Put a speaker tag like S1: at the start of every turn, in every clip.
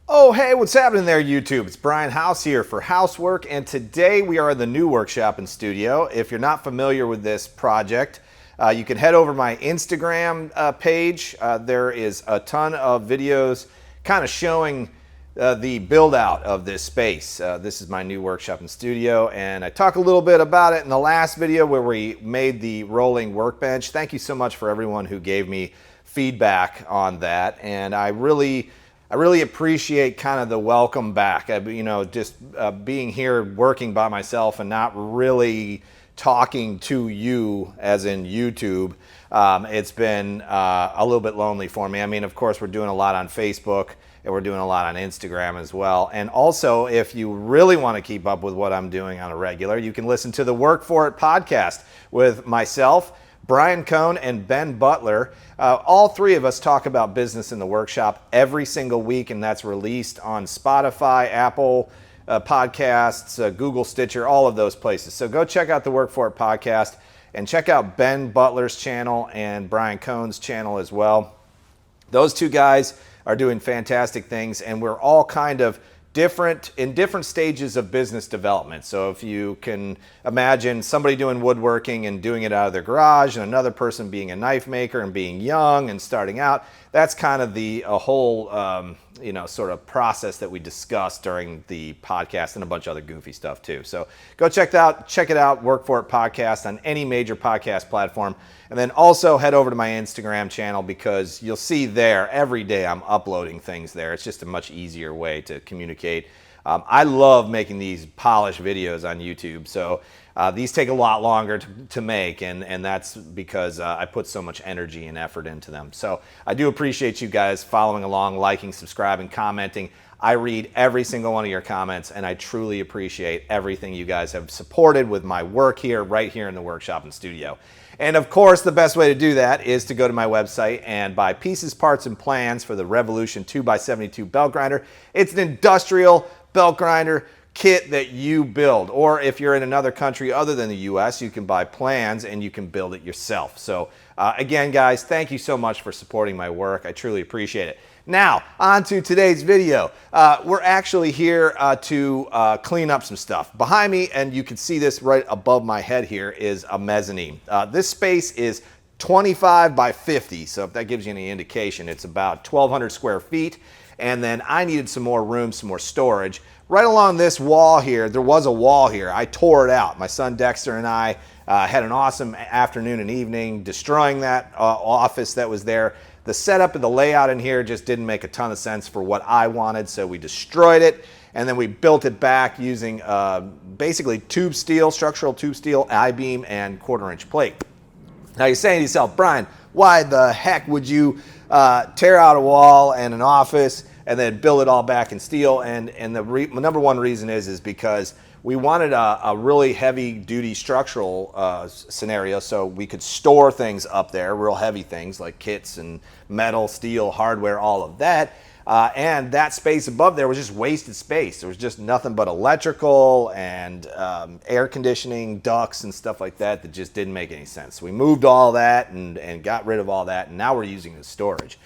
S1: Oh, hey, what's happening there, YouTube? It's Brian House here for Housework, and today we are in the new workshop and studio. If you're not familiar with this project, you can head over to my Instagram page. There is a ton of videos kind of showing the build out of this space. This is my new workshop and studio, and I talk a little bit about it in the last video where we made the rolling workbench. Thank you so much for everyone who gave me feedback on that, and I really appreciate kind of the welcome back. Just being here working by myself and not really talking to you as in YouTube. It's been a little bit lonely for me. I mean, of course, we're doing a lot on Facebook and we're doing a lot on Instagram as well. And also, if you really want to keep up with what I'm doing on a regular, you can listen to the Work For It podcast with myself, Brian Cohn, and Ben Butler. All three of us talk about business in the workshop every single week, and that's released on Spotify, Apple Podcasts, Google Stitcher, all of those places. So go check out the Work For It podcast and check out Ben Butler's channel and Brian Cohn's channel as well. Those two guys are doing fantastic things, and we're all kind of in different stages of business development. So if you can imagine somebody doing woodworking and doing it out of their garage, and another person being a knife maker and being young and starting out, that's kind of a whole sort of process that we discussed during the podcast and a bunch of other goofy stuff too. So go check it out, Work For It podcast on any major podcast platform. And then also head over to my Instagram channel, because you'll see there every day I'm uploading things there. It's just a much easier way to communicate. I love making these polished videos on YouTube, so these take a lot longer to make, and that's because I put so much energy and effort into them. So I do appreciate you guys following along, liking, subscribing, commenting. I read every single one of your comments, and I truly appreciate everything you guys have supported with my work here, right here in the workshop and studio. And of course, the best way to do that is to go to my website and buy pieces, parts, and plans for the Revolution 2x72 belt grinder. It's an industrial belt grinder kit that you build, or if you're in another country other than the US, you can buy plans and you can build it yourself. So again, guys, thank you so much for supporting my work. I truly appreciate it. Now, on to today's video. We're actually here to clean up some stuff. Behind me, and you can see this right above my head here, is a mezzanine. This space is 25 by 50, so if that gives you any indication, it's about 1,200 square feet. And then I needed some more room, some more storage. Right along this wall here, there was a wall here. I tore it out. My son Dexter and I had an awesome afternoon and evening destroying that office that was there. The setup and the layout in here just didn't make a ton of sense for what I wanted, so we destroyed it, and then we built it back using basically tube steel, structural tube steel, I-beam, and 1/4-inch plate. Now you're saying to yourself, Brian, why the heck would you tear out a wall and an office and then build it all back in steel? And the number one reason is because we wanted a really heavy duty structural scenario, so we could store things up there, real heavy things like kits and metal, steel, hardware, all of that. And that space above there was just wasted space. There was just nothing but electrical and air conditioning, ducts and stuff like that just didn't make any sense. So we moved all that and got rid of all that, and now we're using it as storage.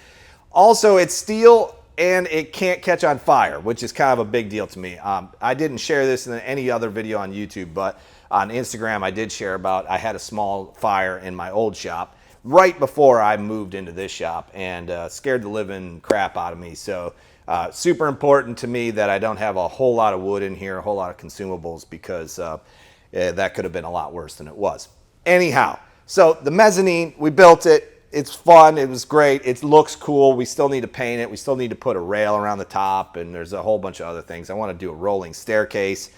S1: Also, it's steel and it can't catch on fire, which is kind of a big deal to me. I didn't share this in any other video on YouTube, but on Instagram I did share about I had a small fire in my old shop right before I moved into this shop, and scared the living crap out of me. So super important to me that I don't have a whole lot of wood in here, a whole lot of consumables, because that could have been a lot worse than it was. Anyhow, so the mezzanine, we built it. It's fun. It was great. It looks cool. We still need to paint it. We still need to put a rail around the top, and there's a whole bunch of other things. I want to do a rolling staircase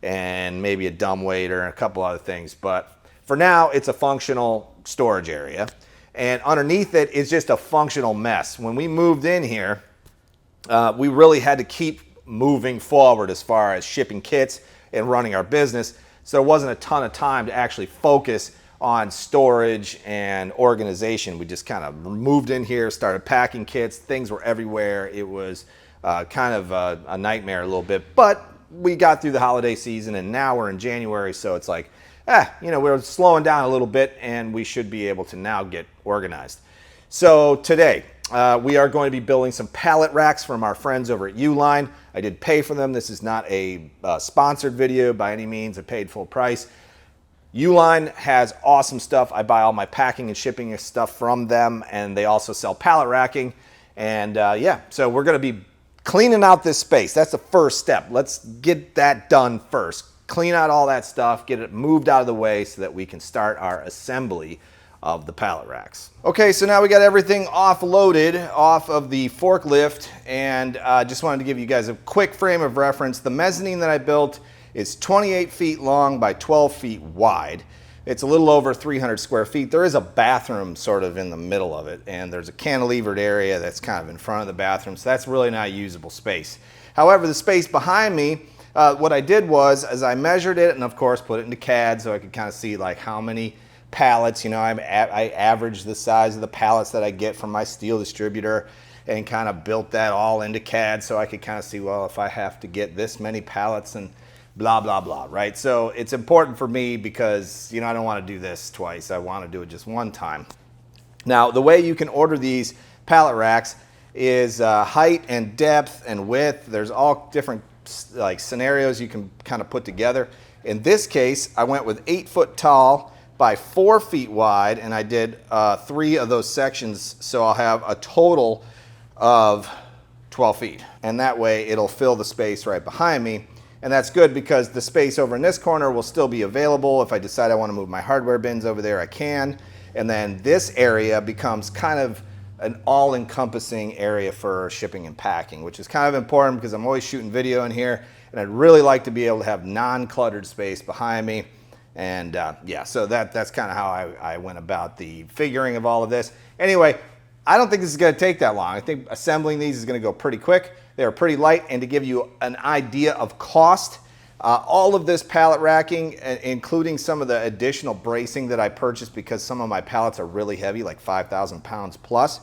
S1: and maybe a dumbwaiter and a couple other things. But for now, it's a functional storage area. And underneath it is just a functional mess. When we moved in here, we really had to keep moving forward as far as shipping kits and running our business. So there wasn't a ton of time to actually focus on storage and organization. We just kind of moved in here, started packing kits. Things were everywhere. It was kind of a nightmare a little bit, but we got through the holiday season, and now we're in January, so it's like, we're slowing down a little bit, and we should be able to now get organized. So today, we are going to be building some pallet racks from our friends over at Uline. I did pay for them. This is not a sponsored video by any means. I paid full price. Uline has awesome stuff. I buy all my packing and shipping stuff from them, and they also sell pallet racking. And yeah, so we're going to be cleaning out this space. That's the first step. Let's get that done first. Clean out all that stuff, get it moved out of the way so that we can start our assembly of the pallet racks. Okay, so now we got everything offloaded off of the forklift, and just wanted to give you guys a quick frame of reference. The mezzanine that I built is 28 feet long by 12 feet wide. It's a little over 300 square feet. There is a bathroom sort of in the middle of it, and there's a cantilevered area that's kind of in front of the bathroom, so that's really not a usable space. However, the space behind me, what I did was, as I measured it, and of course put it into CAD so I could kind of see like how many pallets, you know, I averaged the size of the pallets that I get from my steel distributor and kind of built that all into CAD so I could kind of see, well, if I have to get this many pallets and blah, blah, blah, right? So it's important for me because, you know, I don't want to do this twice. I want to do it just one time. Now, the way you can order these pallet racks is height and depth and width. There's all different like scenarios you can kind of put together. In this case, I went with 8 foot tall by 4 feet wide, and I did 3 of those sections, so I'll have a total of 12 feet. And that way it'll fill the space right behind me. And that's good because the space over in this corner will still be available. If I decide I want to move my hardware bins over there, I can. And then this area becomes kind of an all-encompassing area for shipping and packing, which is kind of important because I'm always shooting video in here, and I'd really like to be able to have non-cluttered space behind me. And yeah, so that's kind of how I went about the figuring of all of this. Anyway, I don't think this is going to take that long. I think assembling these is going to go pretty quick. They're pretty light, and to give you an idea of cost, all of this pallet racking, including some of the additional bracing that I purchased because some of my pallets are really heavy, like 5,000 pounds plus,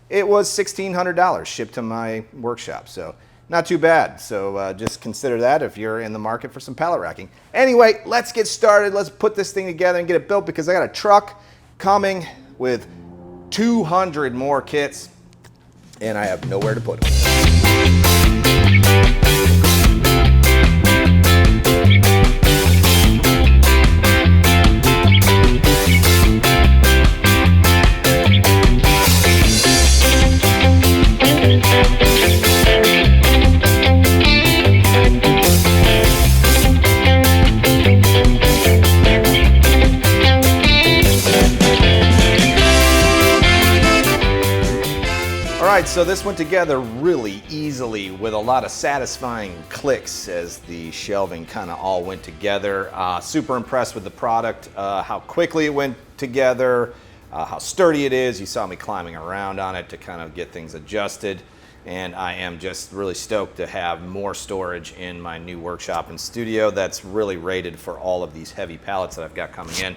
S1: it was $1,600 shipped to my workshop. So not too bad. So just consider that if you're in the market for some pallet racking. Anyway, let's get started. Let's put this thing together and get it built because I got a truck coming with 200 more kits, and I have nowhere to put them. Alright, so this went together really easily with a lot of satisfying clicks as the shelving kind of all went together. Super impressed with the product, how quickly it went together, how sturdy it is. You saw me climbing around on it to kind of get things adjusted, and I am just really stoked to have more storage in my new workshop and studio that's really rated for all of these heavy pallets that I've got coming in.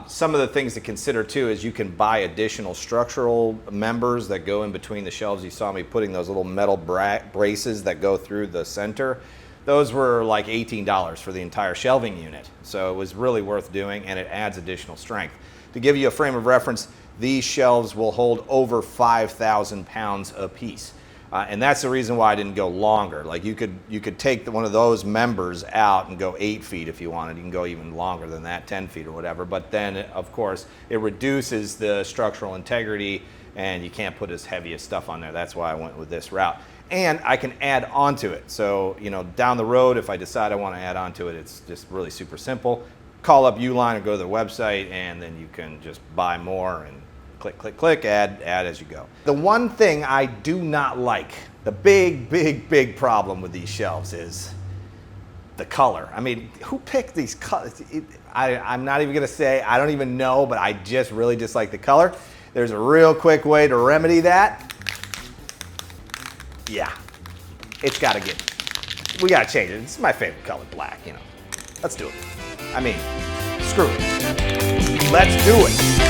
S1: Some of the things to consider too is you can buy additional structural members that go in between the shelves. You saw me putting those little metal braces that go through the center. Those were like $18 for the entire shelving unit. So it was really worth doing, and it adds additional strength. To give you a frame of reference, these shelves will hold over 5,000 pounds a piece. And that's the reason why I didn't go longer. Like you could take one of those members out and go 8 feet if you wanted. You can go even longer than that, 10 feet or whatever. But then, of course, it reduces the structural integrity, and you can't put as heavy as stuff on there. That's why I went with this route. And I can add onto it. So, you know, down the road, if I decide I want to add onto it, it's just really super simple. Call up Uline or go to their website, and then you can just buy more and click, click, click, add as you go. The one thing I do not like, the big problem with these shelves is the color. I mean, who picked these colors? I'm not even gonna say, I don't even know, but I just really dislike the color. There's a real quick way to remedy that. Yeah, we gotta change it. It's my favorite color, black, you know. Let's do it. I mean, screw it. Let's do it.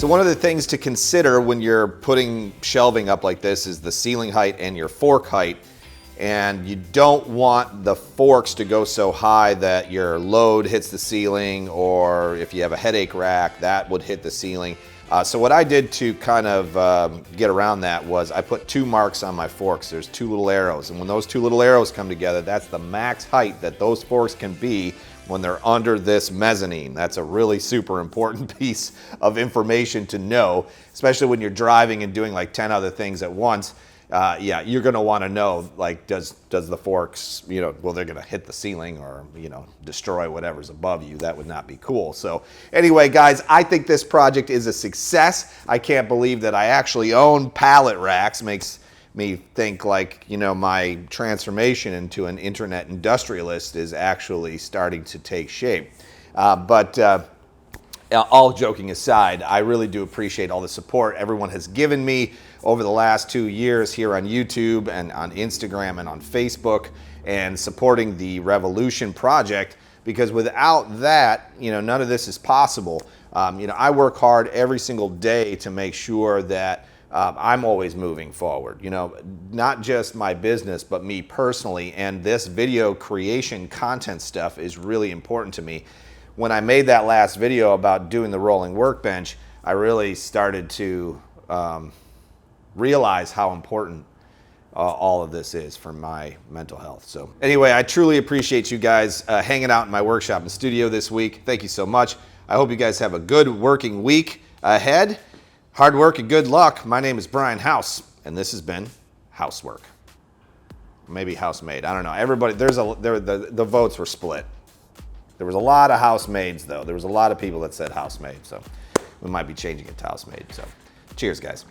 S1: So one of the things to consider when you're putting shelving up like this is the ceiling height and your fork height. And you don't want the forks to go so high that your load hits the ceiling, or if you have a headache rack, that would hit the ceiling. So what I did to kind of get around that was I put 2 marks on my forks. There's 2 little arrows, and when those 2 little arrows come together, that's the max height that those forks can be when they're under this mezzanine. That's a really super important piece of information to know, especially when you're driving and doing like 10 other things at once. Yeah, you're gonna wanna know, like, does the forks, well, they're gonna hit the ceiling or, destroy whatever's above you. That would not be cool. So anyway, guys, I think this project is a success. I can't believe that I actually own pallet racks. Makes me think like, my transformation into an internet industrialist is actually starting to take shape. But all joking aside, I really do appreciate all the support everyone has given me over the last 2 years here on YouTube and on Instagram and on Facebook, and supporting the Revolution project, because without that, none of this is possible. I work hard every single day to make sure that I'm always moving forward, not just my business, but me personally. And this video creation content stuff is really important to me. When I made that last video about doing the rolling workbench, I really started to realize how important all of this is for my mental health. So anyway, I truly appreciate you guys hanging out in my workshop and studio this week. Thank you so much. I hope you guys have a good working week ahead. Hard work and good luck. My name is Brian House, and this has been Housework. Maybe Housemade. I don't know. Everybody, the votes were split. There was a lot of housemaids, though. There was a lot of people that said housemaid, so we might be changing it to housemaid. So cheers, guys.